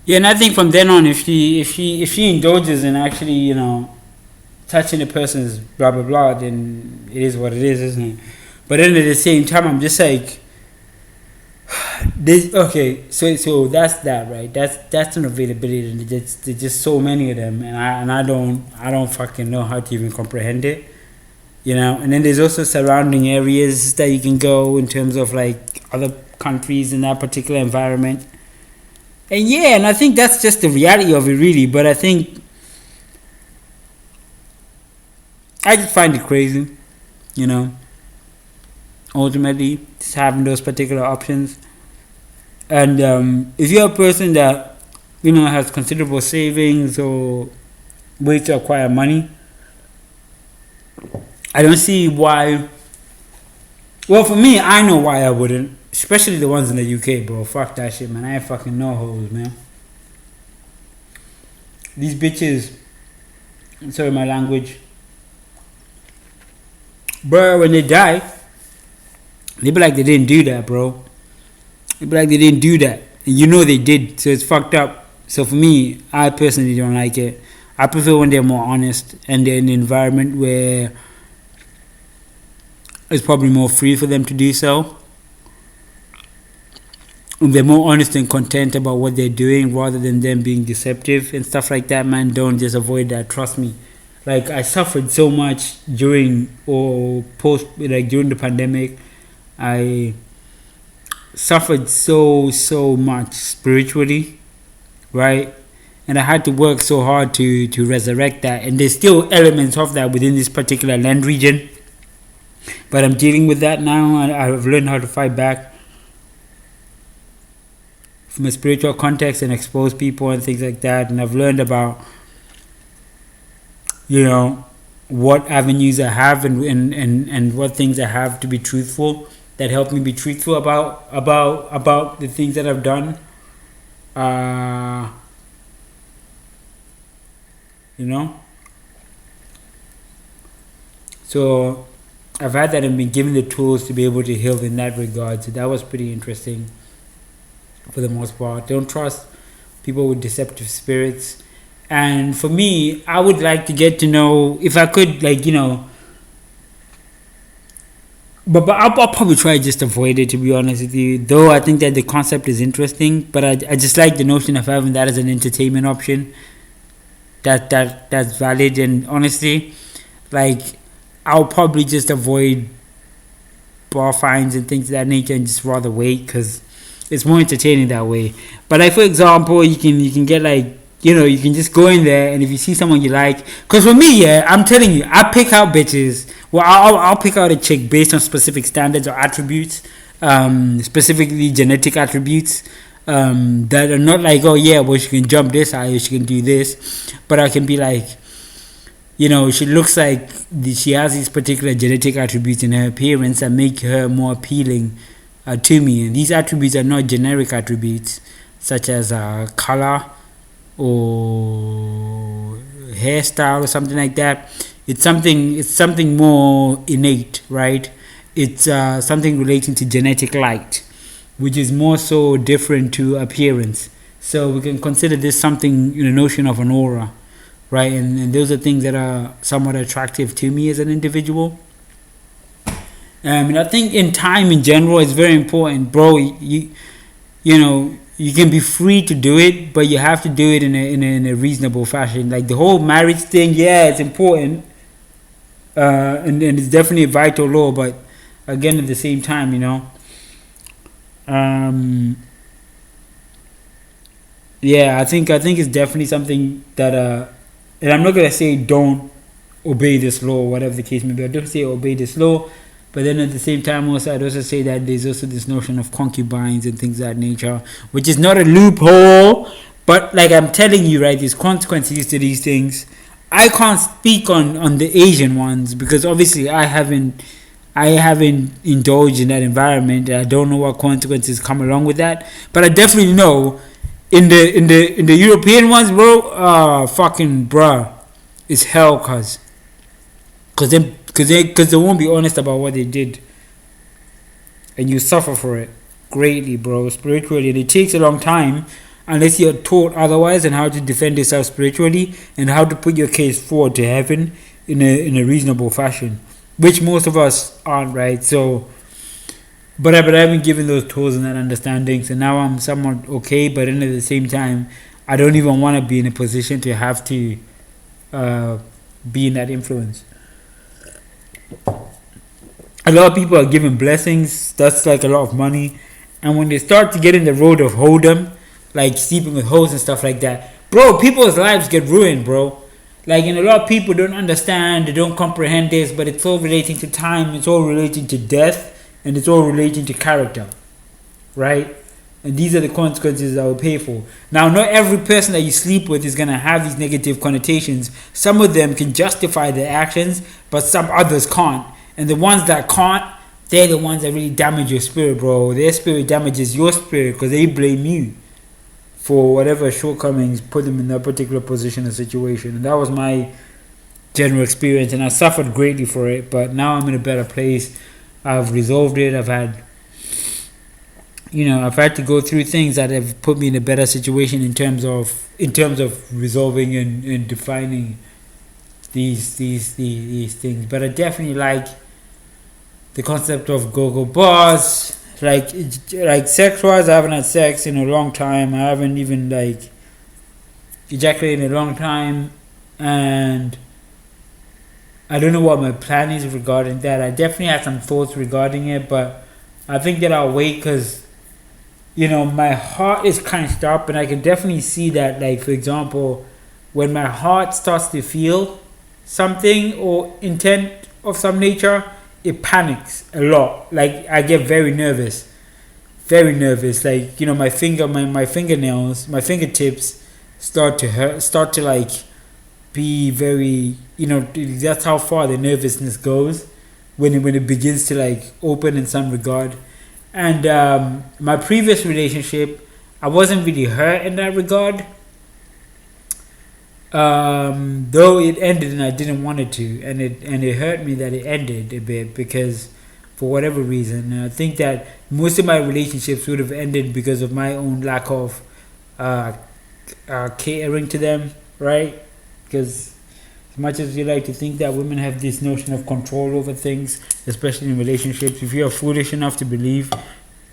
Yeah, and I think from then on, if she indulges in actually, touching a person's blah blah blah, then it is what it is, isn't it? But then at the same time, I'm just like, this. Okay, so that's that, right? That's an availability, and there's just so many of them, and I don't fucking know how to even comprehend it, And then there's also surrounding areas that you can go in terms of like other countries in that particular environment. And yeah, and I think that's just the reality of it, really. But I think I just find it crazy, you know. Ultimately, just having those particular options, and if you're a person that has considerable savings or ways to acquire money, I don't see why. Well, for me, I know why I wouldn't, especially the ones in the UK, bro. Fuck that shit, man. I ain't fucking no hoes, man. These bitches, I'm sorry my language, bro, when they die, they be like they didn't do that, bro. They be like they didn't do that. And they did, so it's fucked up. So for me, I personally don't like it. I prefer when they're more honest and they're in an environment where it's probably more free for them to do so. And they're more honest and content about what they're doing rather than them being deceptive and stuff like that, man. Don't just avoid that. Trust me. Like, I suffered so much during or post, like during the pandemic. I suffered so much spiritually, right? And I had to work so hard to resurrect that. And there's still elements of that within this particular land region. But I'm dealing with that now, and I've learned how to fight back from a spiritual context and expose people and things like that. And I've learned about, what avenues I have and what things I have to be truthful, that help me be truthful about the things that I've done. So I've had that and been given the tools to be able to heal in that regard. So that was pretty interesting for the most part. Don't trust people with deceptive spirits. And for me, I would like to get to know, if I could, but I'll probably try just avoid it, to be honest with you. Though I think that the concept is interesting, but I just like the notion of having that as an entertainment option. That's valid, and honestly, like, I'll probably just avoid bar fines and things of that nature and just rather wait, because it's more entertaining that way. But like, for example, you can get you can just go in there, and if you see someone you like, because for me, yeah, I'm telling you, I pick out bitches. Well, I'll pick out a chick based on specific standards or attributes, specifically genetic attributes, that are not like, oh yeah, well, she can jump this high, or she can do this, but I can be like, she looks like she has these particular genetic attributes in her appearance that make her more appealing to me. And these attributes are not generic attributes such as color or hairstyle or something like that. It's something more innate, right? It's something relating to genetic light, which is more so different to appearance. So we can consider this something in the notion of an aura, right? And those are things that are somewhat attractive to me as an individual. And I think in time in general, it's very important, bro. You can be free to do it, but you have to do it in a reasonable fashion. Like the whole marriage thing, yeah, it's important, and it's definitely a vital law. But again, at the same time, yeah, I think it's definitely something that and I'm not gonna say don't obey this law, whatever the case may be. I don't say obey this law, but then at the same time also I'd also say that there's also this notion of concubines and things of that nature, which is not a loophole, but like I'm telling you, right, there's consequences to these things. I can't speak on the Asian ones because obviously I haven't indulged in that environment, and I don't know what consequences come along with that. But I definitely know in the European ones, bro, fucking bruh, it's hell, cause they won't be honest about what they did, and you suffer for it greatly, bro, spiritually. And it takes a long time, unless you're taught otherwise, and how to defend yourself spiritually and how to put your case forward to heaven in a reasonable fashion, which most of us aren't, right? So, but I've been given those tools and that understanding, so now I'm somewhat okay. But then at the same time, I don't even want to be in a position to have to be in that influence. A lot of people are given blessings. That's like a lot of money, and when they start to get in the road of hold'em, like sleeping with hoes and stuff like that, bro, people's lives get ruined, bro. Like, and a lot of people don't understand, they don't comprehend this, but it's all relating to time, it's all relating to death, and it's all relating to character, right? And these are the consequences that we'll pay for. Now, not every person that you sleep with is going to have these negative connotations. Some of them can justify their actions, but some others can't. And the ones that can't, they're the ones that really damage your spirit, bro. Their spirit damages your spirit because they blame you for whatever shortcomings put them in that particular position or situation. And that was my general experience, and I suffered greatly for it, but now I'm in a better place. I've resolved it. I've had to go through things that have put me in a better situation in terms of resolving and defining these things. But I definitely like the concept of go-go bars. Like sex-wise, I haven't had sex in a long time. I haven't even ejaculated in a long time, and I don't know what my plan is regarding that. I definitely have some thoughts regarding it, but I think that I'll wait because my heart is clenched up, and I can definitely see that, like, for example, when my heart starts to feel something or intent of some nature, it panics a lot. Like, I get very nervous. Like, my fingernails, my fingertips start to hurt, be very, that's how far the nervousness goes when it begins to open in some regard. And my previous relationship, I wasn't really hurt in that regard, though it ended and I didn't want it to, and it hurt me that it ended a bit because for whatever reason. And I think that most of my relationships would have ended because of my own lack of catering to them, right? Because as much as you like to think that women have this notion of control over things, especially in relationships, if you're foolish enough to believe,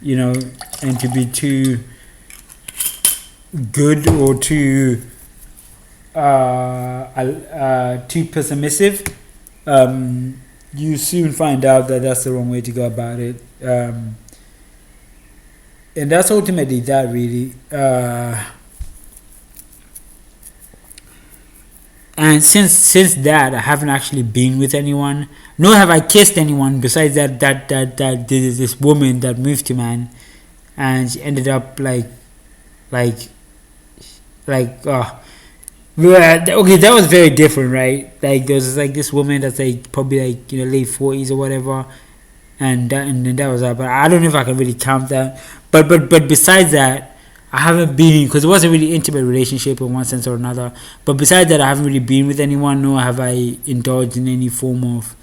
and to be too good or too permissive, you soon find out that that's the wrong way to go about it. And that's ultimately that, really. And since that, I haven't actually been with anyone, nor have I kissed anyone besides that this woman that moved to man, and she ended up okay, that was very different, right? Like, there was this woman that's probably late 40s or whatever, and that was that. But I don't know if I can really count that. But besides that, I haven't been, because it was a really intimate relationship in one sense or another. But besides that, I haven't really been with anyone, nor have I indulged in any form of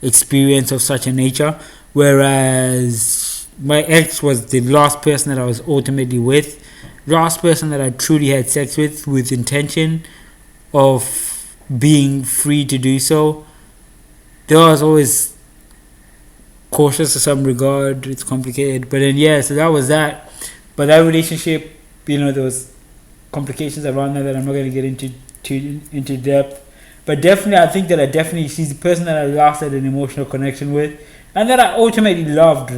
experience of such a nature. Whereas my ex was the last person that I was ultimately with, last person that I truly had sex with intention of being free to do so. Though I was always cautious to some regard, it's complicated. But then so that was that. But that relationship, there was complications around that I'm not going to get into depth. But definitely, I think that she's the person that I lost an emotional connection with, and that I ultimately loved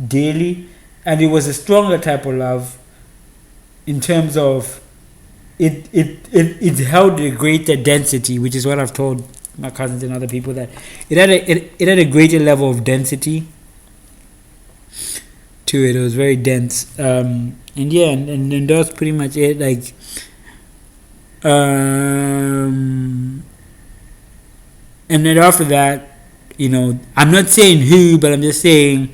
daily. And it was a stronger type of love in terms of it held a greater density, which is what I've told my cousins and other people, that it had a greater level of density to it. It was very dense, and that's pretty much it. And then after that, I'm not saying who, but I'm just saying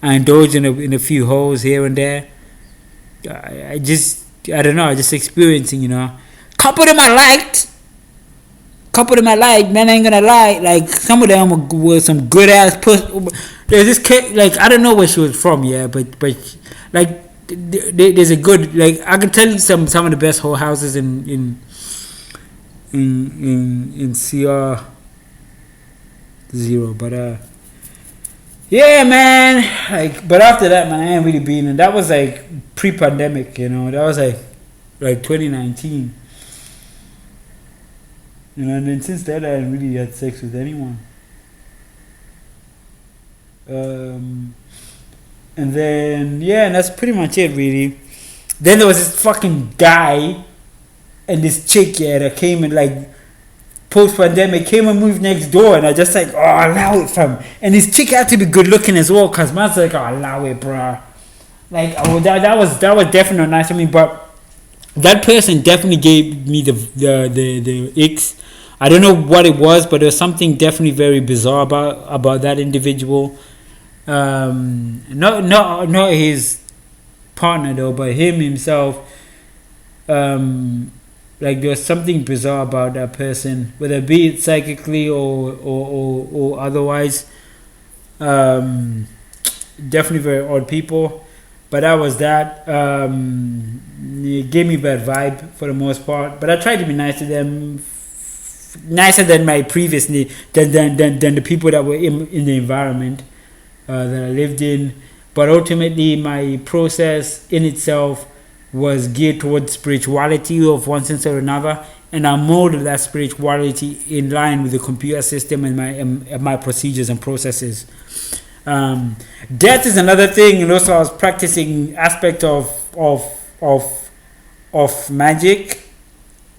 I indulged in a few holes here and there. I don't know, just experiencing, couple of them I liked, man, I ain't gonna lie, some of them were some good ass pussy. There's this kid, I don't know where she was from, but there's a good, like, I can tell you some of the best whole houses in CR0, but yeah, man. Like, but after that, man, I ain't really been. And that was like pre-pandemic, you know. That was like 2019, you know. And then since then, I haven't really had sex with anyone. And then yeah, and that's pretty much it, really. Then there was this fucking guy and this chick, yeah, that came and like post-pandemic came and moved next door, and I just like, oh, allow it, fam. And this chick had to be good looking as well, cause man's like, oh, allow it, bruh. Like, oh, that was definitely nice of me, but that person definitely gave me the icks. I don't know what it was, but there was something definitely very bizarre about that individual. Not his partner though, but him himself. Like, there's something bizarre about that person, whether be it psychically or otherwise. Definitely very odd people, but that was that. It gave me bad vibe for the most part, but I tried to be nice to them, nicer than my previous than the people that were in the environment that I lived in. But ultimately, my process in itself was geared towards spirituality of one sense or another, and I molded that spirituality in line with the computer system and my procedures and processes. Death is another thing, and also I was practicing aspect of magic,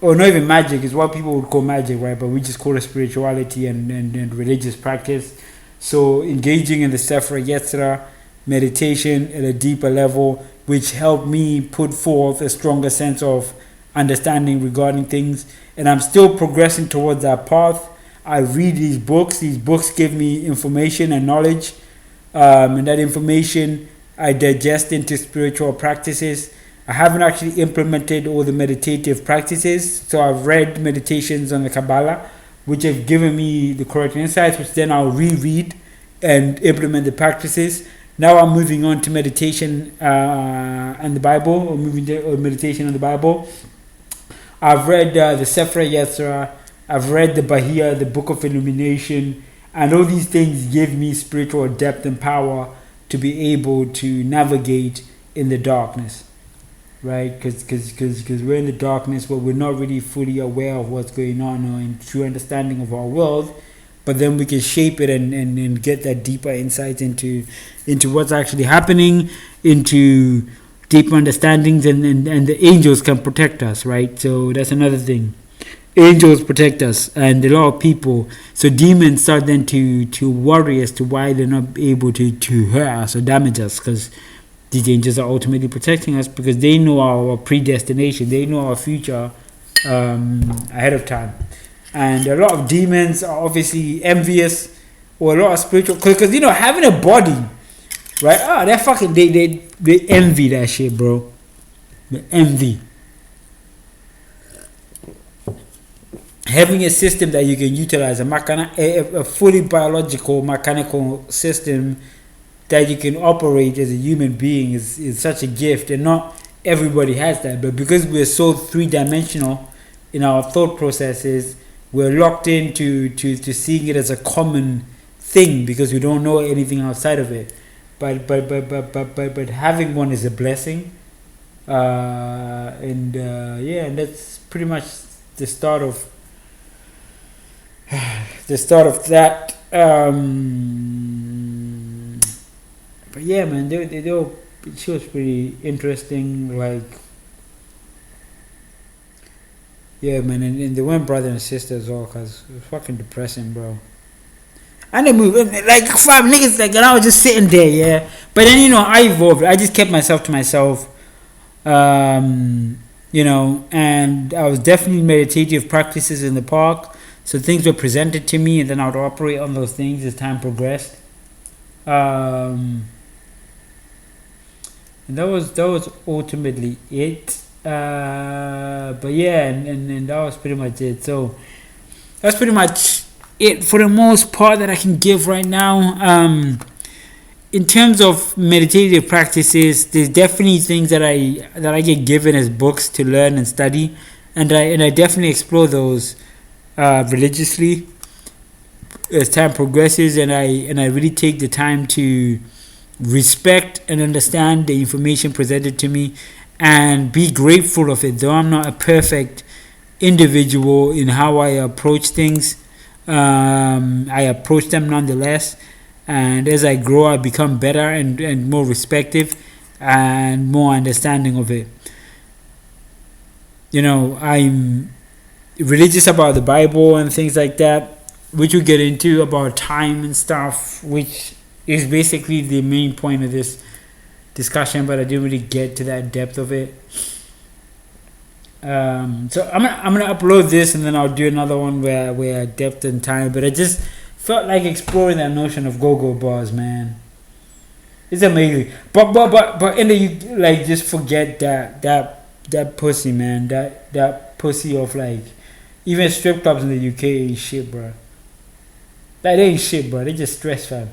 or not even magic, is what people would call magic, right? But we just call it spirituality and religious practice. So engaging in the Sefer Yetzirah, meditation at a deeper level, which helped me put forth a stronger sense of understanding regarding things. And I'm still progressing towards that path. I read these books. These books give me information and knowledge. And that information I digest into spiritual practices. I haven't actually implemented all the meditative practices. So I've read meditations on the Kabbalah, which have given me the correct insights, which then I'll reread and implement the practices. Now I'm moving on to meditation and the Bible, or meditation on the Bible. I've read the Sefer Yetzirah. I've read the Bahia, the Book of Illumination, and all these things give me spiritual depth and power to be able to navigate in the darkness, right? Because we're in the darkness, but we're not really fully aware of what's going on or in true understanding of our world. But then we can shape it and get that deeper insight into what's actually happening, into deeper understandings, and the angels can protect us, right? So that's another thing. Angels protect us, and a lot of people. So demons start then to worry as to why they're not able to hurt us or damage us, because these angels are ultimately protecting us because they know our predestination, they know our future ahead of time. And a lot of demons are obviously envious, or a lot of spiritual, because you know, having a body, right? They're fucking they envy that shit, bro. They envy having a system that you can utilize, a fully biological mechanical system that you can operate as a human being is such a gift, and not everybody has that. But because we're so three-dimensional in our thought processes, we're locked into seeing it as a common thing because we don't know anything outside of it. But having one is a blessing, and that's pretty much the start of that. But yeah, man, she was pretty interesting. Like, yeah, man, and they went brother and sister as well, cause it was fucking depressing, bro. And they moved like 5 niggas, like, and I was just sitting there, yeah. But then, you know, I evolved. I just kept myself to myself, you know, and I was definitely meditative practices in the park. So things were presented to me, and then I would operate on those things as time progressed. And that was ultimately it. But yeah, and that was pretty much it. So that's pretty much it for the most part that I can give right now. in terms of meditative practices, there's definitely things that I get given as books to learn and study, and I definitely explore those religiously as time progresses, and I really take the time to respect and understand the information presented to me and be grateful of it. Though I'm not a perfect individual in how I approach things, I approach them nonetheless. And as I grow, I become better and more respective and more understanding of it. I'm religious about the Bible and things like that, which we get into about time and stuff, which is basically the main point of this discussion, but I didn't really get to that depth of it. So I'm gonna upload this and then I'll do another one where depth and time. But I just felt like exploring that notion of go-go bars, man. It's amazing. But in the like, just forget that pussy, man. That pussy of like, even strip clubs in the UK ain't shit, bro. Like, they ain't shit, bro. They just stress, fam.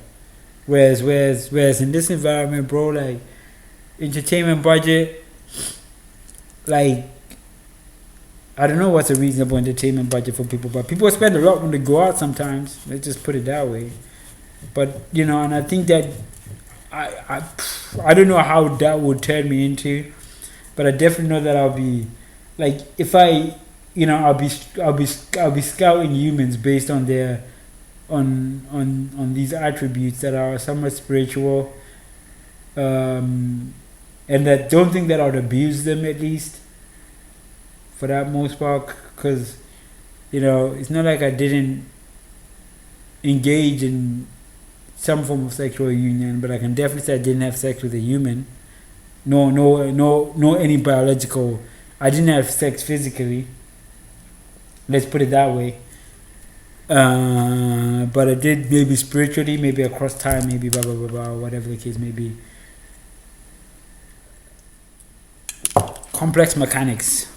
Whereas in this environment, bro, like, entertainment budget, like, I don't know what's a reasonable entertainment budget for people, but people spend a lot when they go out sometimes. Let's just put it that way. But, and I think that I don't know how that would turn me into, but I definitely know that I'll be, like, if I'll be scouting humans based on their, on these attributes that are somewhat spiritual, and that don't think that I would abuse them, at least for that most part, because it's not like I didn't engage in some form of sexual union, but I can definitely say I didn't have sex with a human. No, any biological. I didn't have sex physically. Let's put it that way. But I did, maybe spiritually, maybe across time, maybe blah blah blah blah, whatever the case may be. Complex mechanics.